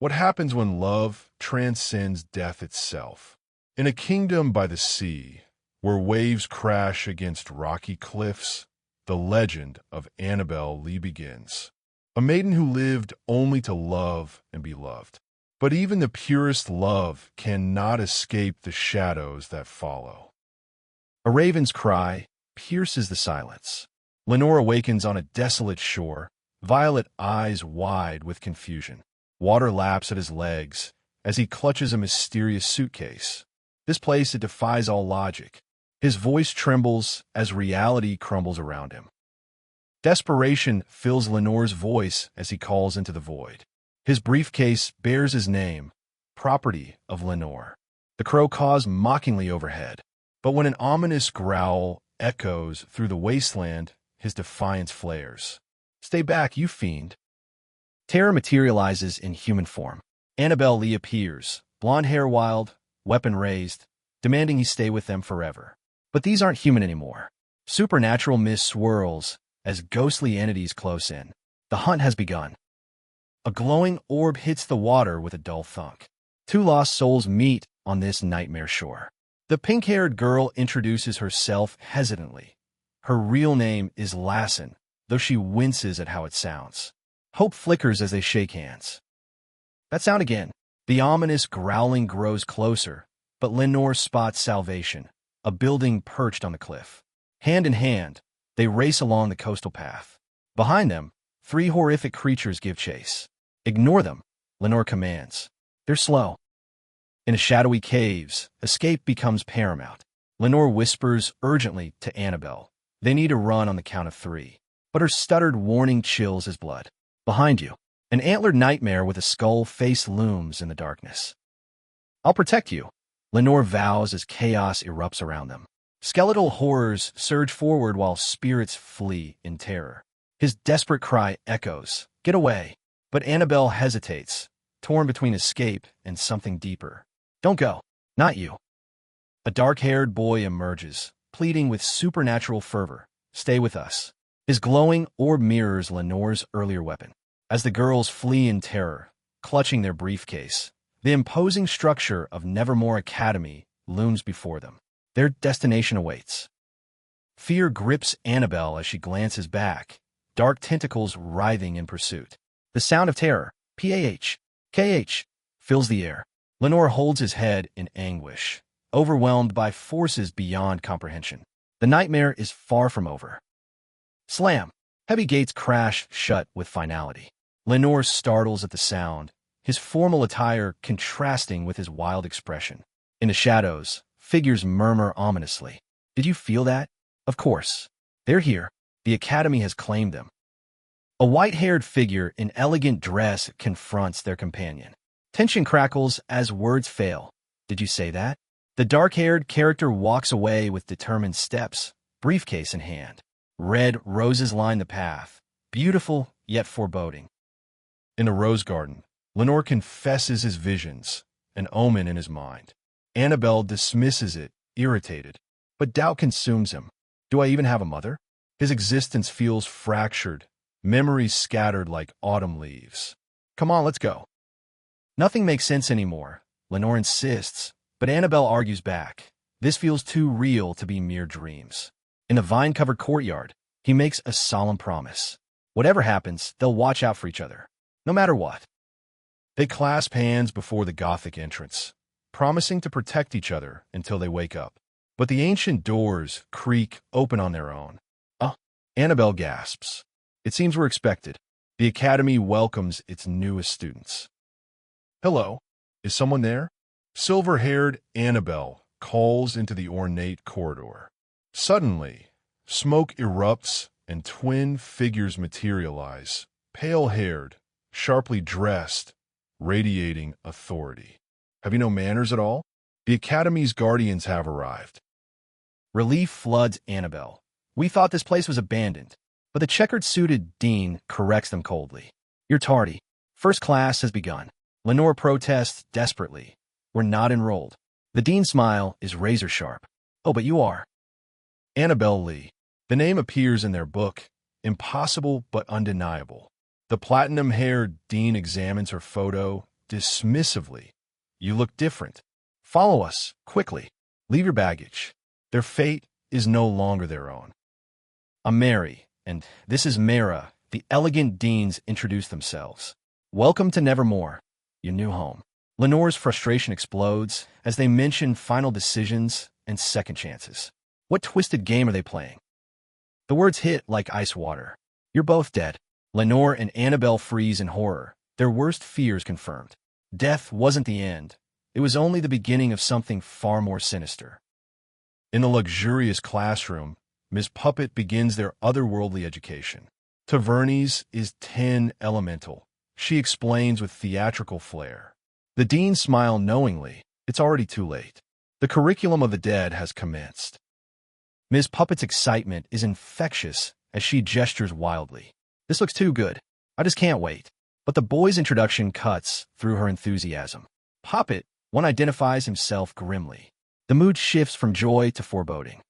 What happens when love transcends death itself? In a kingdom by the sea, where waves crash against rocky cliffs, the legend of Annabel Lee begins. A maiden who lived only to love and be loved. But even the purest love cannot escape the shadows that follow. A raven's cry pierces the silence. Lenore awakens on a desolate shore, violet eyes wide with confusion. Water laps at his legs as he clutches a mysterious suitcase. This place, it defies all logic. His voice trembles as reality crumbles around him. Desperation fills Lenore's voice as he calls into the void. His briefcase bears his name, property of Lenore. The crow caws mockingly overhead, but when an ominous growl echoes through the wasteland, his defiance flares. "Stay back, you fiend." Terror materializes in human form. Annabel Lee appears, blonde hair wild, weapon raised, demanding he stay with them forever. But these aren't human anymore. Supernatural mist swirls as ghostly entities close in. The hunt has begun. A glowing orb hits the water with a dull thunk. Two lost souls meet on this nightmare shore. The pink-haired girl introduces herself hesitantly. Her real name is Lascen, though she winces at how it sounds. Hope flickers as they shake hands. That sound again. The ominous growling grows closer, but Lenore spots salvation, a building perched on the cliff. Hand in hand, they race along the coastal path. Behind them, three horrific creatures give chase. "Ignore them," Lenore commands. They're slow. In shadowy caves, escape becomes paramount. Lenore whispers urgently to Annabel. They need to run on the count of 3. But her stuttered warning chills his blood. Behind you, an antlered nightmare with a skull face looms in the darkness. "I'll protect you," Lenore vows as chaos erupts around them. Skeletal horrors surge forward while spirits flee in terror. His desperate cry echoes, "Get away!" But Annabel hesitates, torn between escape and something deeper. "Don't go. Not you." A dark-haired boy emerges, pleading with supernatural fervor. "Stay with us." His glowing orb mirrors Lenore's earlier weapon. As the girls flee in terror, clutching their briefcase, the imposing structure of Nevermore Academy looms before them. Their destination awaits. Fear grips Annabel as she glances back, dark tentacles writhing in pursuit. The sound of terror, PAH, KH, fills the air. Lenore holds his head in anguish, overwhelmed by forces beyond comprehension. The nightmare is far from over. Slam! Heavy gates crash shut with finality. Lenore startles at the sound, his formal attire contrasting with his wild expression. In the shadows, figures murmur ominously. "Did you feel that?" "Of course. They're here. The Academy has claimed them." A white-haired figure in elegant dress confronts their companion. Tension crackles as words fail. "Did you say that?" The dark-haired character walks away with determined steps, briefcase in hand. Red roses line the path, beautiful yet foreboding. In a rose garden, Lenore confesses his visions, an omen in his mind. Annabel dismisses it, irritated. But doubt consumes him. Do I even have a mother? His existence feels fractured, memories scattered like autumn leaves. "Come on, let's go." Nothing makes sense anymore, Lenore insists, but Annabel argues back. This feels too real to be mere dreams. In a vine-covered courtyard, he makes a solemn promise. Whatever happens, they'll watch out for each other, no matter what. They clasp hands before the Gothic entrance, promising to protect each other until they wake up. But the ancient doors creak open on their own. Annabel gasps. It seems we're expected. The Academy welcomes its newest students. "Hello, is someone there?" Silver-haired Annabel calls into the ornate corridor. Suddenly, smoke erupts and twin figures materialize, pale-haired, sharply dressed, radiating authority. "Have you no manners at all? The Academy's guardians have arrived." Relief floods Annabel. "We thought this place was abandoned." But the checkered-suited dean corrects them coldly. "You're tardy. First class has begun." Lenore protests desperately. "We're not enrolled." The dean's smile is razor-sharp. "Oh, but you are." Annabel Lee. The name appears in their book, impossible but undeniable. The platinum-haired dean examines her photo, dismissively. You look different. Follow us, quickly. Leave your baggage. Their fate is no longer their own. I'm Mary, and this is Mara. The elegant deans introduce themselves. Welcome to Nevermore, your new home. Lenore's frustration explodes as they mention final decisions and second chances. What twisted game are they playing? The words hit like ice water. You're both dead. Lenore and Annabel freeze in horror, their worst fears confirmed. Death wasn't the end. It was only the beginning of something far more sinister. In the luxurious classroom, Ms. Puppet begins their otherworldly education. Tavernies is 10 elemental, she explains with theatrical flair. The deans smile knowingly. It's already too late. The curriculum of the dead has commenced. Ms. Puppet's excitement is infectious as she gestures wildly. This looks too good. I just can't wait. But the boy's introduction cuts through her enthusiasm. Puppet, one identifies himself grimly. The mood shifts from joy to foreboding.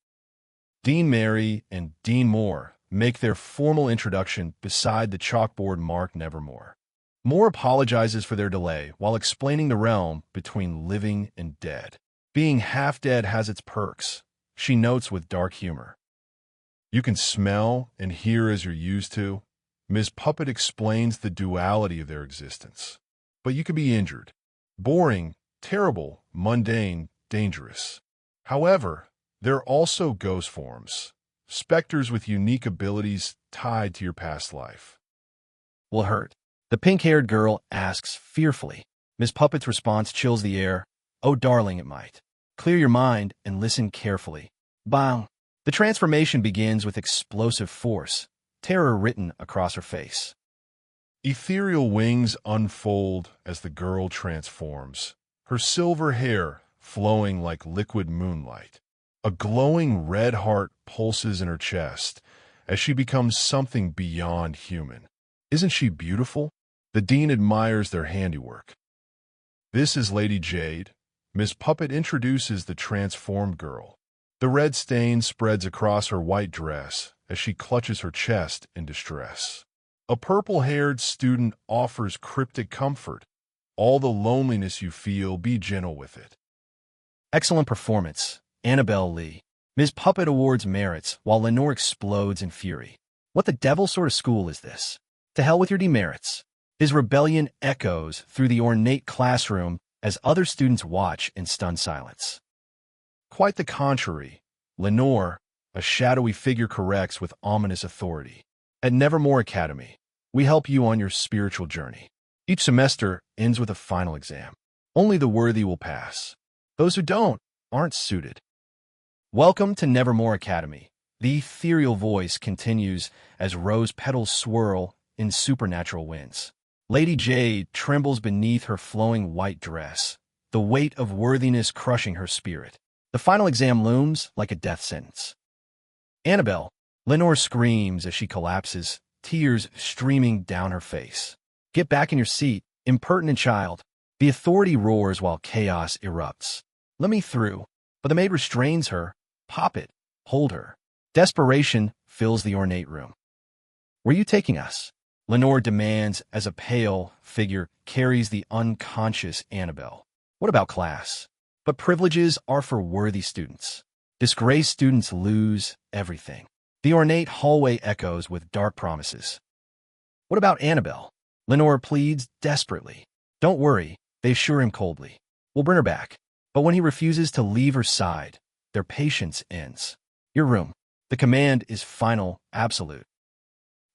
Dean Mary and Dean Moore make their formal introduction beside the chalkboard marked Nevermore. Moore apologizes for their delay while explaining the realm between living and dead. Being half dead has its perks, she notes with dark humor. You can smell and hear as you're used to. Ms. Puppet explains the duality of their existence. But you can be injured. Boring, terrible, mundane, dangerous. However, there are also ghost forms, specters with unique abilities tied to your past life. Will hurt. The pink-haired girl asks fearfully. Ms. Puppet's response chills the air. Oh, darling, it might. Clear your mind and listen carefully. Bang! The transformation begins with explosive force, terror written across her face. Ethereal wings unfold as the girl transforms, her silver hair flowing like liquid moonlight. A glowing red heart pulses in her chest as she becomes something beyond human. Isn't she beautiful? The dean admires their handiwork. This is Lady Jade. Miss Puppet introduces the transformed girl. The red stain spreads across her white dress as she clutches her chest in distress. A purple-haired student offers cryptic comfort. All the loneliness you feel, be gentle with it. Excellent performance, Annabel Lee. Ms. Puppet awards merits while Lenore explodes in fury. What the devil sort of school is this? To hell with your demerits. His rebellion echoes through the ornate classroom as other students watch in stunned silence. Quite the contrary, Lenore, a shadowy figure, corrects with ominous authority. At Nevermore Academy, we help you on your spiritual journey. Each semester ends with a final exam. Only the worthy will pass. Those who don't aren't suited. Welcome to Nevermore Academy. The ethereal voice continues as rose petals swirl in supernatural winds. Lady Jade trembles beneath her flowing white dress, the weight of worthiness crushing her spirit. The final exam looms like a death sentence. Annabel, Lenore screams as she collapses, tears streaming down her face. Get back in your seat, impertinent child. The authority roars while chaos erupts. Let me through. But the maid restrains her. Pop it. Hold her. Desperation fills the ornate room. Where are you taking us? Lenore demands as a pale figure carries the unconscious Annabel. What about class? But privileges are for worthy students. Disgraced students lose everything. The ornate hallway echoes with dark promises. What about Annabel? Lenore pleads desperately. Don't worry, they assure him coldly. We'll bring her back. But when he refuses to leave her side, their patience ends. Your room. The command is final, absolute.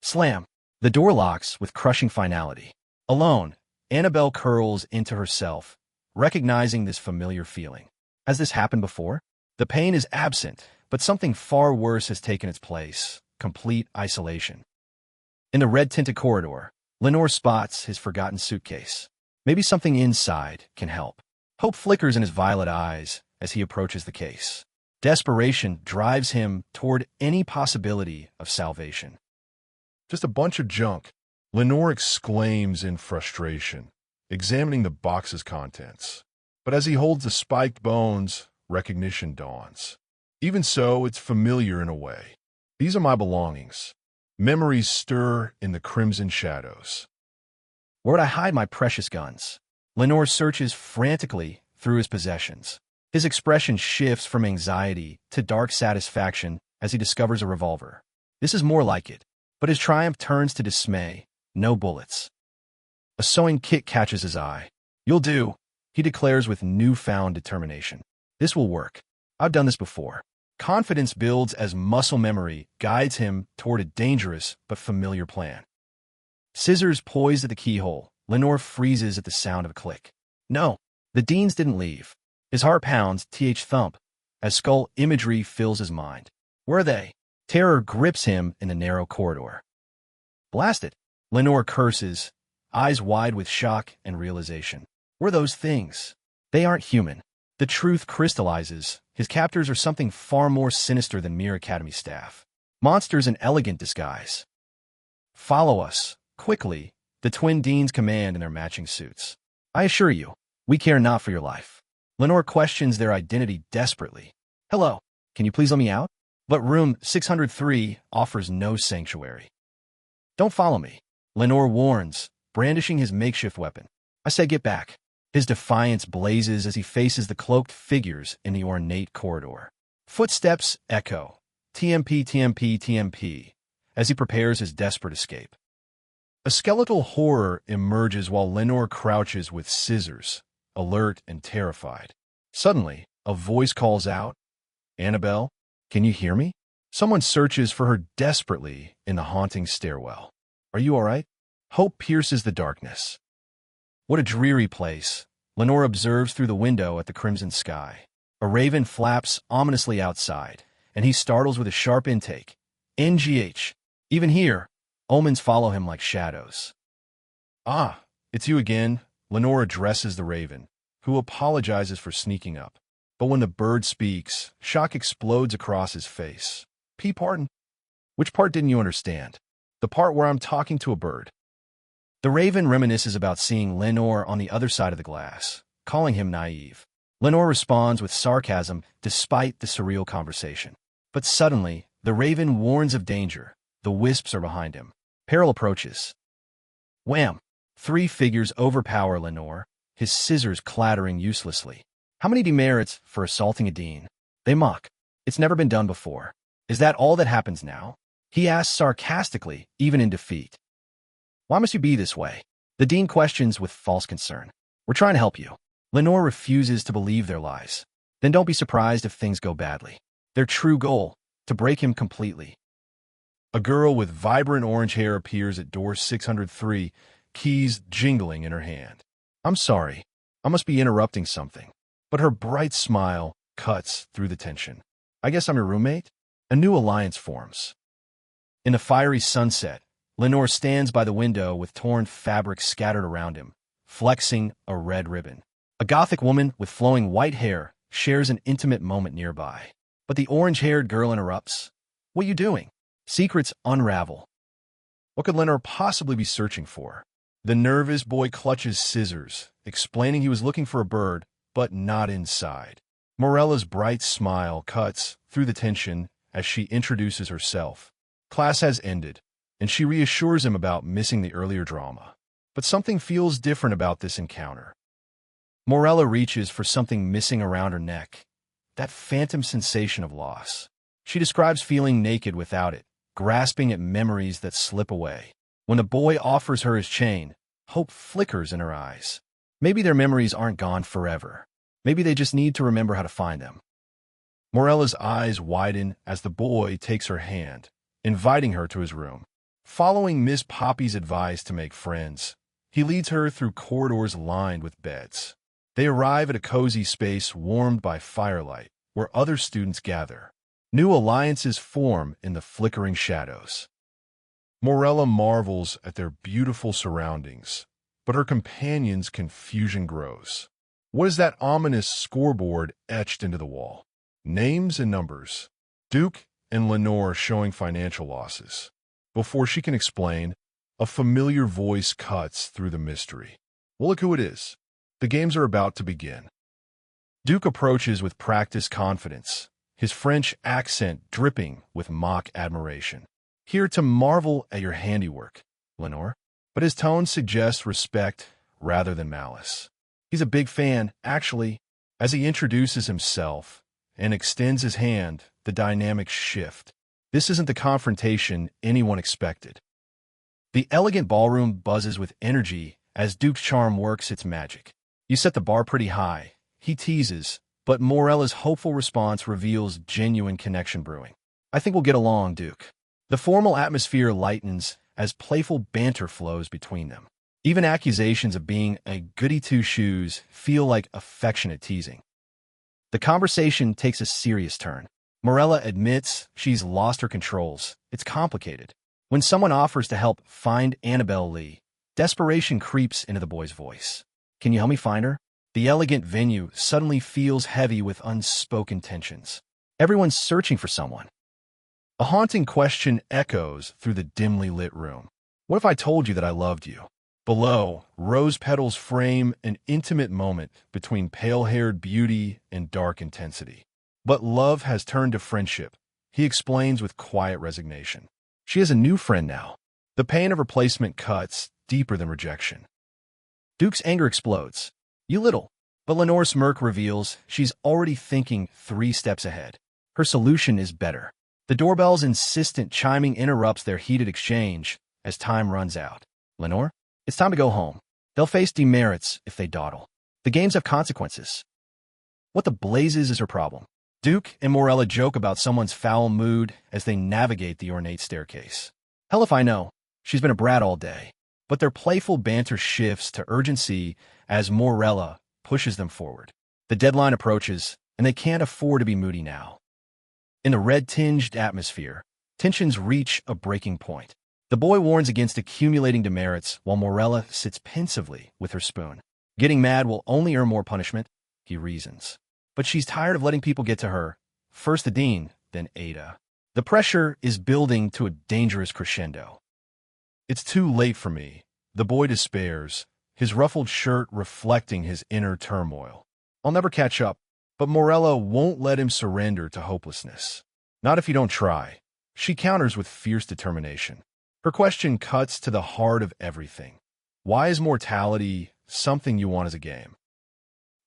Slam. The door locks with crushing finality. Alone, Annabel curls into herself, recognizing this familiar feeling. Has this happened before? The pain is absent, but something far worse has taken its place, complete isolation. In the red-tinted corridor, Lenore spots his forgotten suitcase. Maybe something inside can help. Hope flickers in his violet eyes as he approaches the case. Desperation drives him toward any possibility of salvation. Just a bunch of junk, Lenore exclaims in frustration, examining the box's contents. But as he holds the spiked bones, recognition dawns. Even so, it's familiar in a way. These are my belongings. Memories stir in the crimson shadows. Where'd I hide my precious guns? Lenore searches frantically through his possessions. His expression shifts from anxiety to dark satisfaction as he discovers a revolver. This is more like it, but his triumph turns to dismay. No bullets. A sewing kit catches his eye. "You'll do," he declares with newfound determination. "This will work. I've done this before." Confidence builds as muscle memory guides him toward a dangerous but familiar plan. Scissors poised at the keyhole, Lenore freezes at the sound of a click. No, the Deans didn't leave. His heart pounds, thump, as skull imagery fills his mind. Where are they? Terror grips him in the narrow corridor. Blast it! Lenore curses, eyes wide with shock and realization. Were those things? They aren't human. The truth crystallizes. His captors are something far more sinister than mere Academy staff. Monsters in elegant disguise. Follow us, quickly, the twin Deans command in their matching suits. I assure you, we care not for your life. Lenore questions their identity desperately. Hello, can you please let me out? But room 603 offers no sanctuary. Don't follow me, Lenore warns, brandishing his makeshift weapon. I say get back. His defiance blazes as he faces the cloaked figures in the ornate corridor. Footsteps echo, TMP, TMP, TMP, as he prepares his desperate escape. A skeletal horror emerges while Lenore crouches with scissors, alert and terrified. Suddenly, a voice calls out, "Annabel, can you hear me?" Someone searches for her desperately in the haunting stairwell. Are you all right? Hope pierces the darkness. What a dreary place, Lenore observes through the window at the crimson sky. A raven flaps ominously outside, and he startles with a sharp intake. NGH. Even here, omens follow him like shadows. Ah, it's you again, Lenore addresses the raven, who apologizes for sneaking up. But when the bird speaks, shock explodes across his face. Pardon? Which part didn't you understand? The part where I'm talking to a bird. The raven reminisces about seeing Lenore on the other side of the glass, calling him naive. Lenore responds with sarcasm despite the surreal conversation. But suddenly, the raven warns of danger. The wisps are behind him. Peril approaches. Wham! 3 figures overpower Lenore, his scissors clattering uselessly. How many demerits for assaulting a Dean? They mock. It's never been done before. Is that all that happens now? He asks sarcastically, even in defeat. Why must you be this way? The Dean questions with false concern. We're trying to help you. Lenore refuses to believe their lies. Then don't be surprised if things go badly. Their true goal, to break him completely. A girl with vibrant orange hair appears at door 603, keys jingling in her hand. I'm sorry. I must be interrupting something. But her bright smile cuts through the tension. I guess I'm your roommate? A new alliance forms. In a fiery sunset, Lenore stands by the window with torn fabric scattered around him, flexing a red ribbon. A gothic woman with flowing white hair shares an intimate moment nearby. But the orange-haired girl interrupts. What are you doing? Secrets unravel. What could Lenore possibly be searching for? The nervous boy clutches scissors, explaining he was looking for a bird, but not inside. Morella's bright smile cuts through the tension as she introduces herself. Class has ended, and she reassures him about missing the earlier drama. But something feels different about this encounter. Morella reaches for something missing around her neck, that phantom sensation of loss. She describes feeling naked without it, grasping at memories that slip away. When the boy offers her his chain, hope flickers in her eyes. Maybe their memories aren't gone forever. Maybe they just need to remember how to find them. Morella's eyes widen as the boy takes her hand, inviting her to his room. Following Miss Poppy's advice to make friends, he leads her through corridors lined with beds. They arrive at a cozy space warmed by firelight, where other students gather. New alliances form in the flickering shadows. Morella marvels at their beautiful surroundings, but her companion's confusion grows. What is that ominous scoreboard etched into the wall? Names and numbers. Duke and Lenore showing financial losses. Before she can explain, a familiar voice cuts through the mystery. Well, look who it is. The games are about to begin. Duke approaches with practiced confidence, his French accent dripping with mock admiration. Here to marvel at your handiwork, Lenore. But his tone suggests respect rather than malice. He's a big fan, actually. As he introduces himself and extends his hand, the dynamics shift. This isn't the confrontation anyone expected. The elegant ballroom buzzes with energy as Duke's charm works its magic. You set the bar pretty high, he teases, but Morella's hopeful response reveals genuine connection brewing. I think we'll get along, Duke. The formal atmosphere lightens as playful banter flows between them. Even accusations of being a goody-two-shoes feel like affectionate teasing. The conversation takes a serious turn. Morella admits she's lost her controls. It's complicated. When someone offers to help find Annabel Lee, desperation creeps into the boy's voice. Can you help me find her? The elegant venue suddenly feels heavy with unspoken tensions. Everyone's searching for someone. A haunting question echoes through the dimly lit room. What if I told you that I loved you? Below, rose petals frame an intimate moment between pale-haired beauty and dark intensity. But love has turned to friendship, he explains with quiet resignation. She has a new friend now. The pain of replacement cuts deeper than rejection. Duke's anger explodes. You little. But Lenore's smirk reveals she's already thinking 3 steps ahead. Her solution is better. The doorbell's insistent chiming interrupts their heated exchange as time runs out. Lenore? It's time to go home. They'll face demerits if they dawdle. The games have consequences. What the blazes is her problem? Duke and Morella joke about someone's foul mood as they navigate the ornate staircase. Hell if I know. She's been a brat all day. But their playful banter shifts to urgency as Morella pushes them forward. The deadline approaches, and they can't afford to be moody now. In the red-tinged atmosphere, tensions reach a breaking point. The boy warns against accumulating demerits while Morella sits pensively with her spoon. Getting mad will only earn more punishment, he reasons. But she's tired of letting people get to her. First the dean, then Ada. The pressure is building to a dangerous crescendo. It's too late for me, the boy despairs, his ruffled shirt reflecting his inner turmoil. I'll never catch up, but Morella won't let him surrender to hopelessness. Not if you don't try. She counters with fierce determination. Her question cuts to the heart of everything. Why is mortality something you want as a game?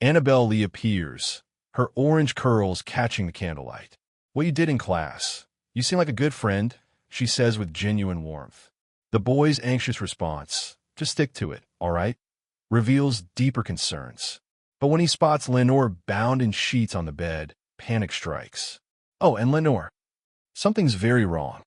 Annabel Lee appears, her orange curls catching the candlelight. What you did in class. You seem like a good friend, she says with genuine warmth. The boy's anxious response, just stick to it, all right, reveals deeper concerns. But when he spots Lenore bound in sheets on the bed, panic strikes. Oh, and Lenore. Something's very wrong.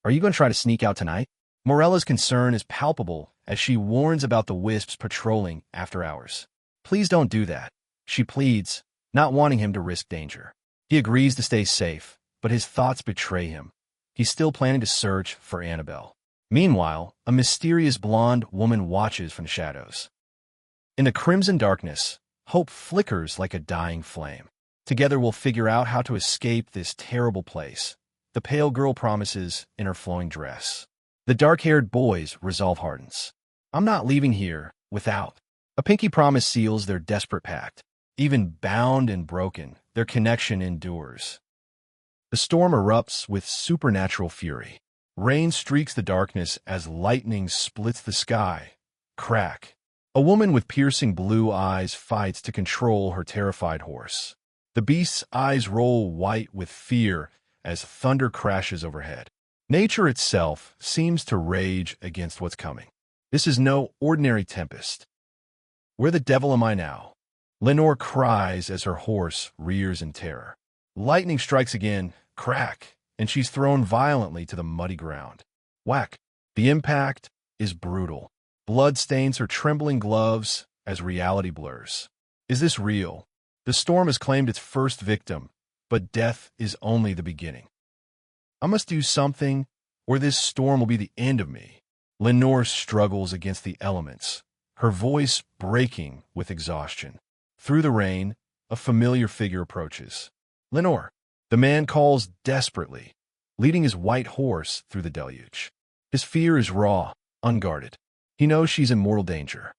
Are you going to try to sneak out tonight? Morella's concern is palpable as she warns about the wisps patrolling after hours. Please don't do that, she pleads, not wanting him to risk danger. He agrees to stay safe, but his thoughts betray him. He's still planning to search for Annabel. Meanwhile, a mysterious blonde woman watches from the shadows. In the crimson darkness, hope flickers like a dying flame. Together we'll figure out how to escape this terrible place, the pale girl promises in her flowing dress. The dark-haired boy's resolve hardens. I'm not leaving here without. A pinky promise seals their desperate pact. Even bound and broken, their connection endures. The storm erupts with supernatural fury. Rain streaks the darkness as lightning splits the sky. Crack. A woman with piercing blue eyes fights to control her terrified horse. The beast's eyes roll white with fear as thunder crashes overhead. Nature itself seems to rage against what's coming. This is no ordinary tempest. Where the devil am I now? Lenore cries as her horse rears in terror. Lightning strikes again, crack, and she's thrown violently to the muddy ground. Whack. The impact is brutal. Blood stains her trembling gloves as reality blurs. Is this real? The storm has claimed its first victim, but death is only the beginning. I must do something, or this storm will be the end of me. Lenore struggles against the elements, her voice breaking with exhaustion. Through the rain, a familiar figure approaches. Lenore. The man calls desperately, leading his white horse through the deluge. His fear is raw, unguarded. He knows she's in mortal danger.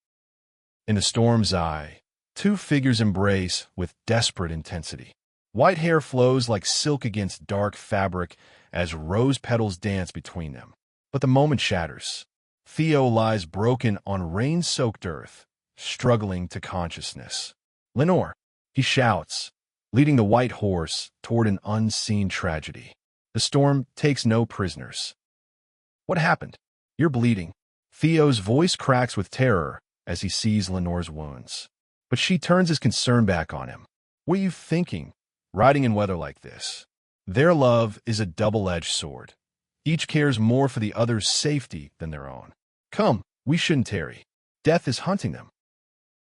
In the storm's eye, 2 figures embrace with desperate intensity. White hair flows like silk against dark fabric as rose petals dance between them. But the moment shatters. Theo lies broken on rain-soaked earth, struggling to consciousness. Lenore, he shouts, leading the white horse toward an unseen tragedy. The storm takes no prisoners. What happened? You're bleeding. Theo's voice cracks with terror as he sees Lenore's wounds. But she turns his concern back on him. What are you thinking, riding in weather like this? Their love is a double-edged sword. Each cares more for the other's safety than their own. Come, we shouldn't tarry. Death is hunting them.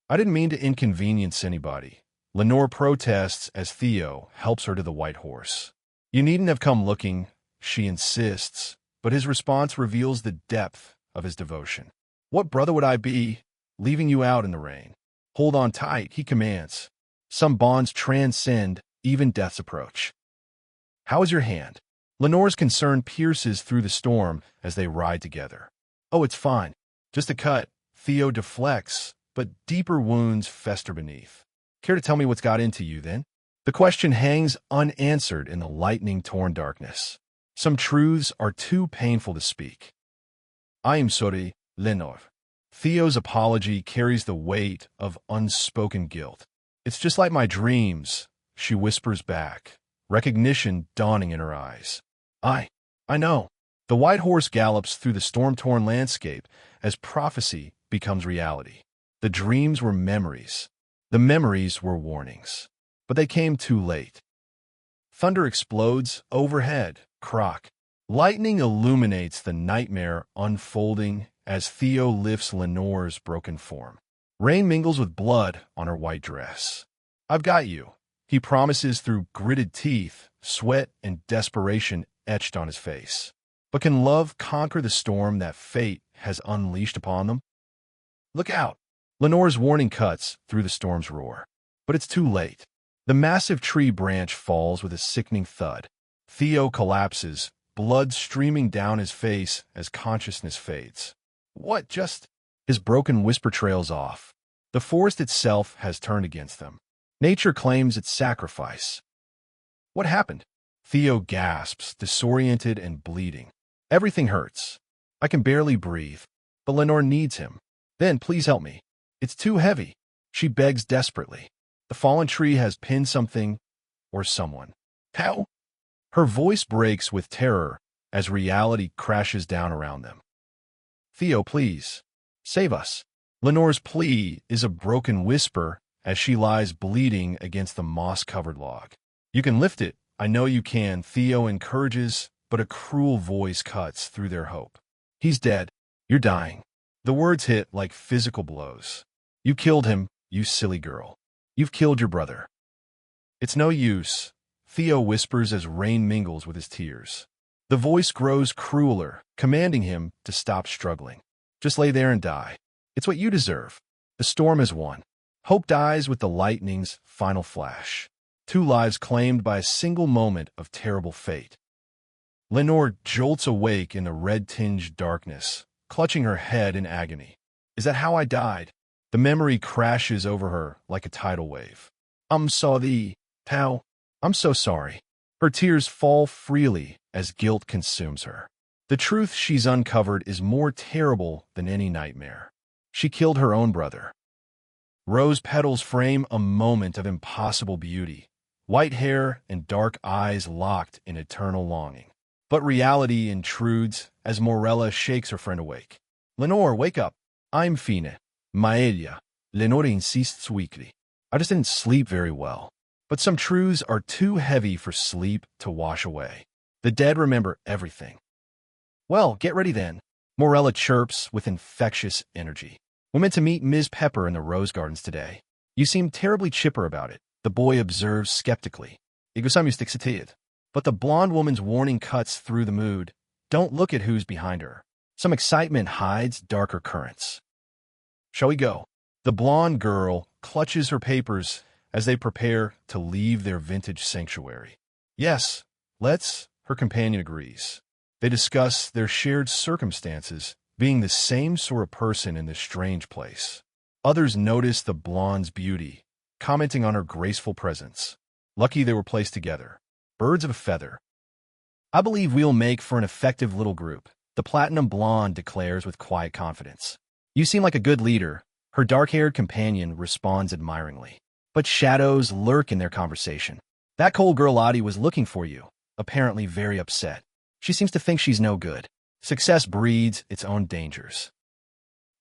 I didn't mean to inconvenience anybody. Lenore protests as Theo helps her to the white horse. You needn't have come looking, she insists, but his response reveals the depth of his devotion. What brother would I be, leaving you out in the rain? Hold on tight, he commands. Some bonds transcend even death's approach. How is your hand? Lenore's concern pierces through the storm as they ride together. Oh, it's fine. Just a cut. Theo deflects, but deeper wounds fester beneath. Care to tell me what's got into you, then? The question hangs unanswered in the lightning-torn darkness. Some truths are too painful to speak. I am sorry, Lenore. Theo's apology carries the weight of unspoken guilt. It's just like my dreams, she whispers back, recognition dawning in her eyes. I know. The white horse gallops through the storm-torn landscape as prophecy becomes reality. The dreams were memories. The memories were warnings. But they came too late. Thunder explodes overhead, KRRRAK. Lightning illuminates the nightmare unfolding as Theo lifts Lenore's broken form. Rain mingles with blood on her white dress. I've got you, he promises through gritted teeth, sweat and desperation etched on his face. But can love conquer the storm that fate has unleashed upon them? Look out! Lenore's warning cuts through the storm's roar. But it's too late. The massive tree branch falls with a sickening thud. Theo collapses, blood streaming down his face as consciousness fades. What just? His broken whisper trails off. The forest itself has turned against them. Nature claims its sacrifice. What happened? Theo gasps, disoriented and bleeding. Everything hurts. I can barely breathe. But Lenore needs him. Then please help me. It's too heavy. She begs desperately. The fallen tree has pinned something or someone. How? Her voice breaks with terror as reality crashes down around them. Theo, please, save us. Lenore's plea is a broken whisper as she lies bleeding against the moss-covered log. You can lift it. I know you can, Theo encourages, but a cruel voice cuts through their hope. He's dead. You're dying. The words hit like physical blows. You killed him, you silly girl. You've killed your brother. It's no use, Theo whispers as rain mingles with his tears. The voice grows crueler, commanding him to stop struggling. Just lay there and die. It's what you deserve. The storm has won. Hope dies with the lightning's final flash. 2 lives claimed by a single moment of terrible fate. Lenore jolts awake in the red-tinged darkness, clutching her head in agony. Is that how I died? The memory crashes over her like a tidal wave. I'm sorry, pal. I'm so sorry. Her tears fall freely as guilt consumes her. The truth she's uncovered is more terrible than any nightmare. She killed her own brother. Rose petals frame a moment of impossible beauty, white hair and dark eyes locked in eternal longing. But reality intrudes as Morella shakes her friend awake. Lenore, wake up. I'm fine. Maella. Lenore insists weakly. I just didn't sleep very well. But some truths are too heavy for sleep to wash away. The dead remember everything. Well, get ready then. Morella chirps with infectious energy. We're meant to meet Ms. Pepper in the Rose Gardens today. You seem terribly chipper about it, the boy observes skeptically. But the blonde woman's warning cuts through the mood. Don't look at who's behind her. Some excitement hides darker currents. Shall we go? The blonde girl clutches her papers as they prepare to leave their vintage sanctuary. Yes, let's, her companion agrees. They discuss their shared circumstances, being the same sort of person in this strange place. Others notice the blonde's beauty, commenting on her graceful presence. Lucky they were placed together. Birds of a feather. I believe we'll make for an effective little group, the platinum blonde declares with quiet confidence. You seem like a good leader, Her dark-haired companion responds admiringly. But shadows lurk in their conversation. That cold girl Lottie was looking for you, apparently very upset. She seems to think she's no good. Success breeds its own dangers.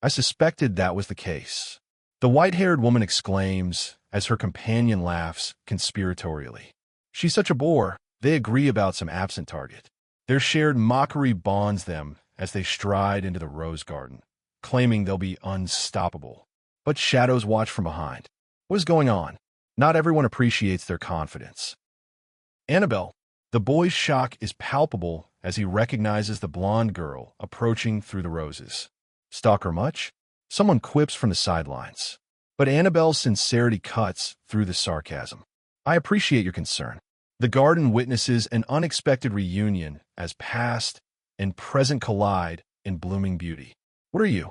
I suspected that was the case. The white-haired woman exclaims as her companion laughs conspiratorially. She's such a bore. They agree about some absent target. Their shared mockery bonds them as they stride into the rose garden, claiming they'll be unstoppable. But shadows watch from behind. What is going on? Not everyone appreciates their confidence. Annabel. The boy's shock is palpable as he recognizes the blonde girl approaching through the roses. Stalk her much? Someone quips from the sidelines. But Annabel's sincerity cuts through the sarcasm. I appreciate your concern. The garden witnesses an unexpected reunion as past and present collide in blooming beauty. What are you?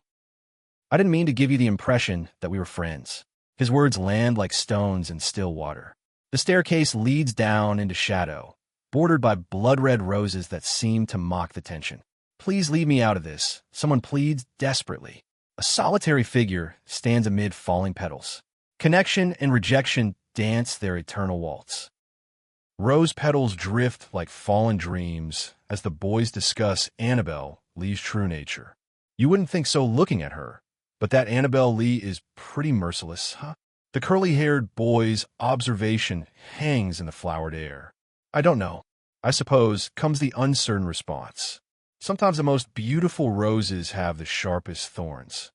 I didn't mean to give you the impression that we were friends. His words land like stones in still water. The staircase leads down into shadow, bordered by blood-red roses that seem to mock the tension. Please leave me out of this, someone pleads desperately. A solitary figure stands amid falling petals. Connection and rejection dance their eternal waltz. Rose petals drift like fallen dreams as the boys discuss Annabel Lee's true nature. You wouldn't think so looking at her, but that Annabel Lee is pretty merciless, huh? The curly-haired boy's observation hangs in the flowered air. I don't know. I suppose comes the uncertain response. Sometimes the most beautiful roses have the sharpest thorns.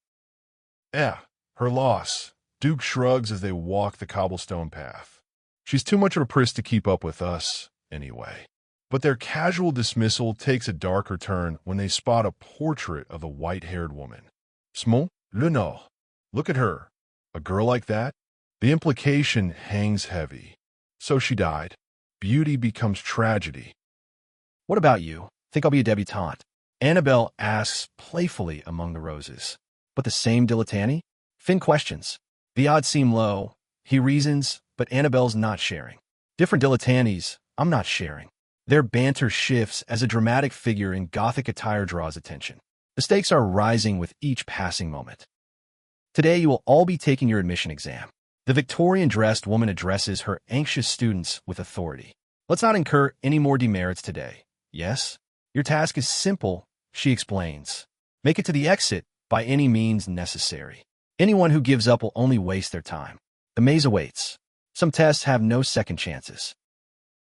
Her loss. Duke shrugs as they walk the cobblestone path. She's too much of a priss to keep up with us, anyway. But their casual dismissal takes a darker turn when they spot a portrait of the white-haired woman. Small? Lenore. Look at her. A girl like that? The implication hangs heavy. So she died. Beauty becomes tragedy. What about you? Think I'll be a debutante? Annabel asks playfully among the roses. But the same dilettante? Finn questions. The odds seem low. He reasons, but Annabel's not sharing. Different dilettantes, I'm not sharing. Their banter shifts as a dramatic figure in gothic attire draws attention. The stakes are rising with each passing moment. Today you will all be taking your admission exam. The Victorian-dressed woman addresses her anxious students with authority. Let's not incur any more demerits today. Yes? Your task is simple, she explains. Make it to the exit by any means necessary. Anyone who gives up will only waste their time. The maze awaits. Some tests have no second chances.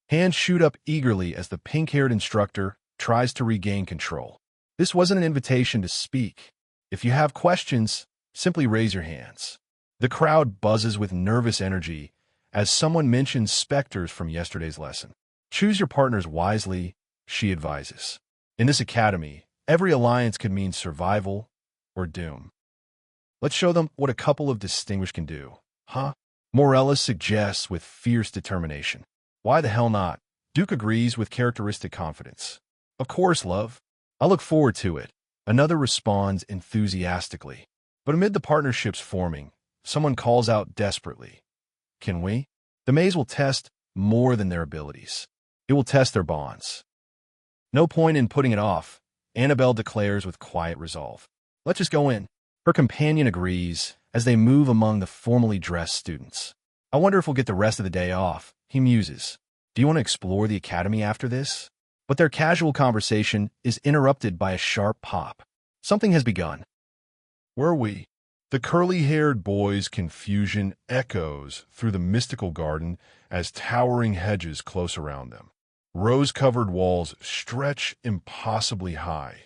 Hands shoot up eagerly as the pink-haired instructor tries to regain control. This wasn't an invitation to speak. If you have questions, simply raise your hands. The crowd buzzes with nervous energy as someone mentions specters from yesterday's lesson. Choose your partners wisely, she advises. In this academy, every alliance could mean survival or doom. Let's show them what a couple of distinguished can do, huh? Morella suggests with fierce determination. Why the hell not? Duke agrees with characteristic confidence. Of course, love. I look forward to it. Another responds enthusiastically. But amid the partnerships forming, someone calls out desperately. Can we? The maze will test more than their abilities. It will test their bonds. No point in putting it off, Annabel declares with quiet resolve. Let's just go in. Her companion agrees as they move among the formally dressed students. I wonder if we'll get the rest of the day off, he muses. Do you want to explore the academy after this? But their casual conversation is interrupted by a sharp pop. Something has begun. Were we? The curly-haired boy's confusion echoes through the mystical garden as towering hedges close around them. Rose-covered walls stretch impossibly high,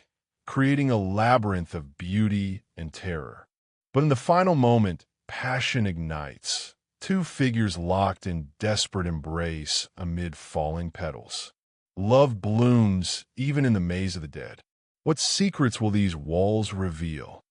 creating a labyrinth of beauty and terror. But in the final moment, passion ignites. Two figures locked in desperate embrace amid falling petals. Love blooms even in the maze of the dead. What secrets will these walls reveal?